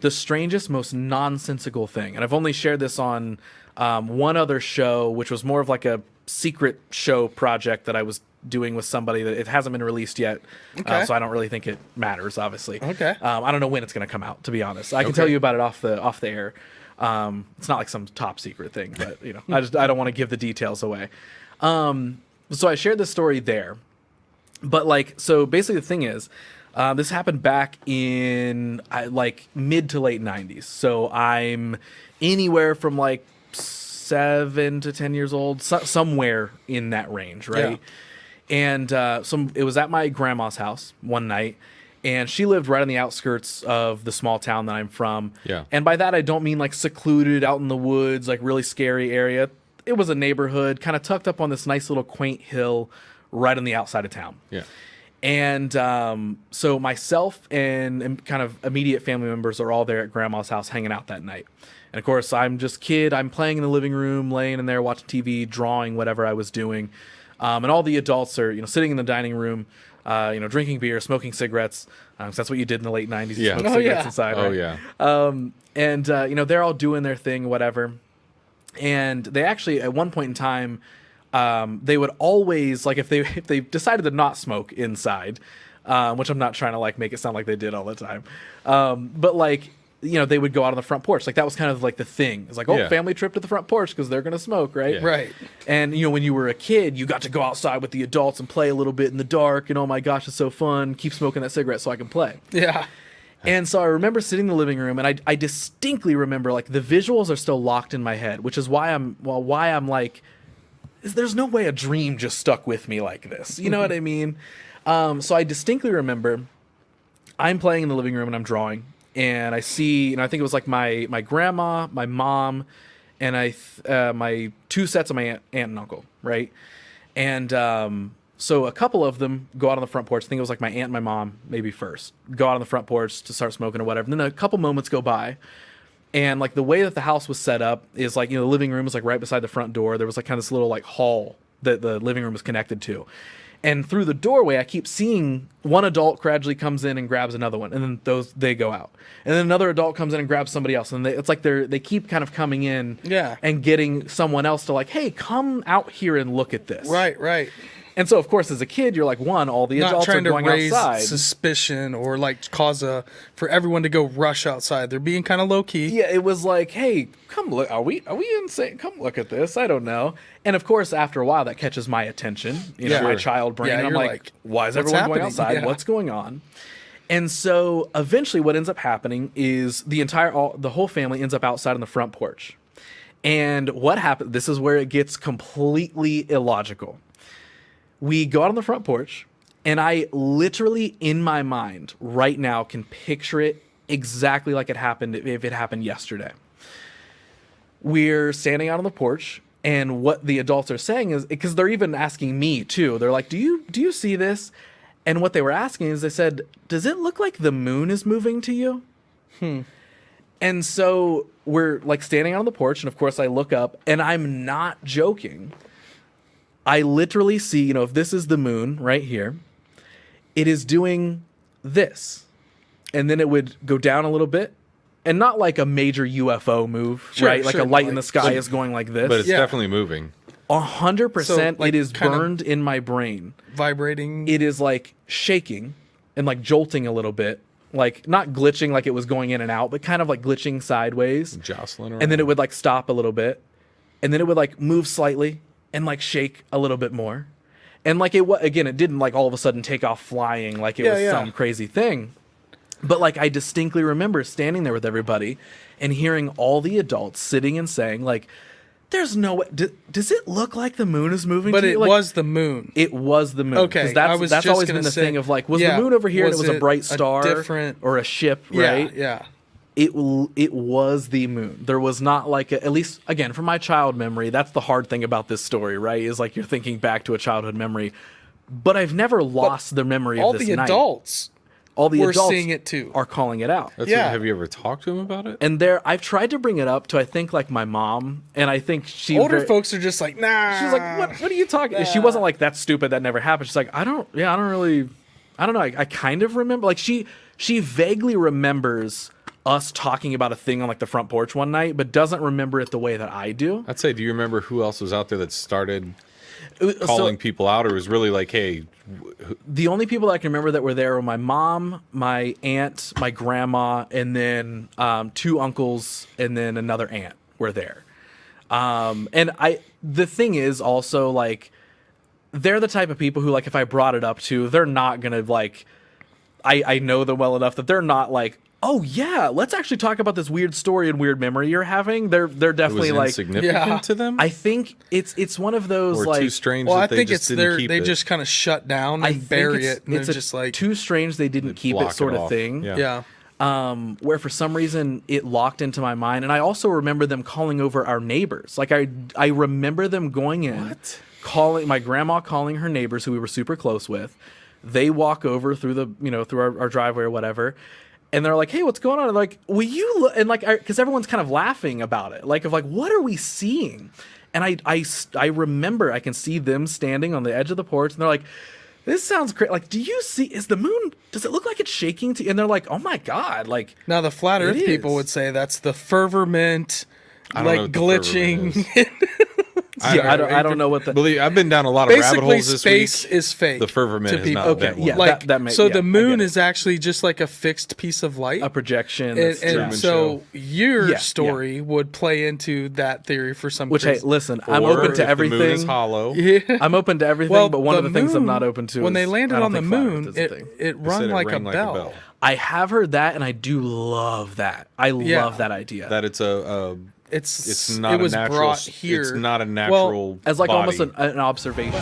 the strangest, most nonsensical thing. And I've only shared this on one other show, which was more of like a secret show project that I was doing with somebody that it hasn't been released yet. Okay. So I don't really think it matters, obviously. Okay. I don't know when it's going to come out, to be honest. I can tell you about it off the air. It's not like some top secret thing, but I don't want to give the details away. So I shared this story there, but so basically the thing is, this happened back in mid to late 90s. So I'm anywhere from 7 to 10 years old, somewhere in that range, right? Yeah. And so it was at my grandma's house one night, and she lived right on the outskirts of the small town that I'm from. Yeah. And by that, I don't mean secluded out in the woods, really scary area. It was a neighborhood kind of tucked up on this nice little quaint hill right on the outside of town. Yeah. And so myself and kind of immediate family members are all there at grandma's house hanging out that night. And of course, I'm just kid. I'm playing in the living room, laying in there, watching TV, drawing, whatever I was doing. And all the adults are, sitting in the dining room, drinking beer, smoking cigarettes. 'Cause that's what you did in the late 90s. You smoked cigarettes inside, right? Oh, yeah. They're all doing their thing, whatever. And they actually, at one point in time, they would always, if they decided to not smoke inside, which I'm not trying to make it sound like they did all the time. But they would go out on the front porch. That was kind of the thing. It's family trip to the front porch because they're going to smoke, right? Yeah. Right. And, when you were a kid, you got to go outside with the adults and play a little bit in the dark. And, oh, my gosh, it's so fun. Keep smoking that cigarette so I can play. Yeah. And so I remember sitting in the living room, and I distinctly remember, the visuals are still locked in my head, which is why I'm there's no way a dream just stuck with me like this. You know what I mean? So I distinctly remember I'm playing in the living room and I'm drawing. And I see, I think it was my grandma, my mom, and my two sets of my aunt and uncle, right? And so a couple of them go out on the front porch. I think it was my aunt and my mom maybe first. Go out on the front porch to start smoking or whatever. And then a couple moments go by. And the way that the house was set up is the living room was right beside the front door. There was kind of this little hall that the living room was connected to. And through the doorway, I keep seeing one adult gradually comes in and grabs another one, and then they go out. And then another adult comes in and grabs somebody else, and it's they keep kind of coming in, and getting someone else to hey, come out here and look at this. Right. And so, of course, as a kid, you're all the adults are going not trying to raise outside. suspicion or cause for everyone to go rush outside. They're being kind of low key. Yeah, it was hey, come look. Are we insane? Come look at this. I don't know. And of course, after a while, that catches my attention. My child brain. Yeah, and I'm why is everyone going outside? Yeah. What's going on? And so eventually, what ends up happening is the whole family ends up outside on the front porch. And what happened? This is where it gets completely illogical. We go out on the front porch, and I literally, in my mind, right now, can picture it exactly like it happened if it happened yesterday. We're standing out on the porch, and what the adults are saying is, because they're even asking me too, they're do you see this? And what they were asking is, they said, does it look like the moon is moving to you? And so we're standing out on the porch, and of course I look up, and I'm not joking. I literally see, if this is the moon right here, it is doing this. And then it would go down a little bit. And not a major UFO move, right? A light in the sky is going like this. But it's definitely moving. 100% it is burned in my brain. Vibrating. It is shaking and jolting a little bit. Not glitching like it was going in and out, but kind of glitching sideways. Jostling around. And then it would stop a little bit. And then it would move slightly. And shake a little bit more. And it didn't all of a sudden take off flying it was some crazy thing. But I distinctly remember standing there with everybody and hearing all the adults sitting and saying there's no way. Does it look like the moon is moving? But to you? it was the moon. It was the moon. Okay, that's always been the thing of was the moon over here and it was a bright star or a ship, right? Yeah. It was the moon. There was not at least, again, from my child memory, that's the hard thing about this story, right? Is you're thinking back to a childhood memory. But I've never lost the memory of this night. All the adults seeing it too. Are calling it out. Have you ever talked to him about it? And I've tried to bring it up to, I think, my mom, and I think older folks are just nah. She's what are you talking? Nah. She wasn't that's stupid, that never happened. She's I don't know. I kind of remember, she vaguely remembers us talking about a thing on like the front porch one night, but doesn't remember it the way that I do. I'd say, do you remember who else was out there that started So calling people out, or was really like, hey, the only people that I can remember that were there were my mom, my aunt, my grandma, and then 2 uncles, and then another aunt were there. And the thing is also like, they're the type of people who, like, if I brought it up to, they're not gonna like, I know them well enough that they're not like, oh yeah, let's actually talk about this weird story and weird memory you're having. They're it definitely was like, insignificant to them? I think it's one of those or like too strange Well, that I they think just it's didn't keep they it? just kind of shut down I and think bury it's, it, and it's they're a just like, too strange they didn't keep block it sort it of off. thing. Yeah. Where for some reason it locked into my mind, and I also remember them calling over our neighbors. Like I remember them going in, calling my grandma, calling her neighbors who we were super close with. They walk over through the through our driveway or whatever, and they're like, "Hey, what's going on?" And like, "Will you look?" And like, because everyone's kind of laughing about it, like what are we seeing? And I remember I can see them standing on the edge of the porch, and they're like, this sounds great. Like, do you see, is the moon, does it look like it's shaking? And they're like, oh my God. Like, now the flat Earth it people is. would say that's the fervor-mint, I don't know like what the glitching. fervor-mint I don't know what the, Believe I've been down a lot of rabbit Basically, holes this space week. is fake. The fervor-mint to has people. not Okay, been one. yeah. Like, that may- so yeah, the I moon get it. is actually just like a fixed piece of light. a projection. And, that's and Truman so Show. your Yeah, story would play into that theory for some which, hey, crazy. listen, I'm Or open if to the moon is everything. hollow. I'm open to everything, Well, but one of the things I'm moon, not open to when is they I landed don't on the think flat Earth moon, is a thing. it They rung said it like a rang bell. I have heard that, and I do love that. I love that idea. That it's It's not it was a natural. brought here. It's not a Well, natural. As like body. almost an observation.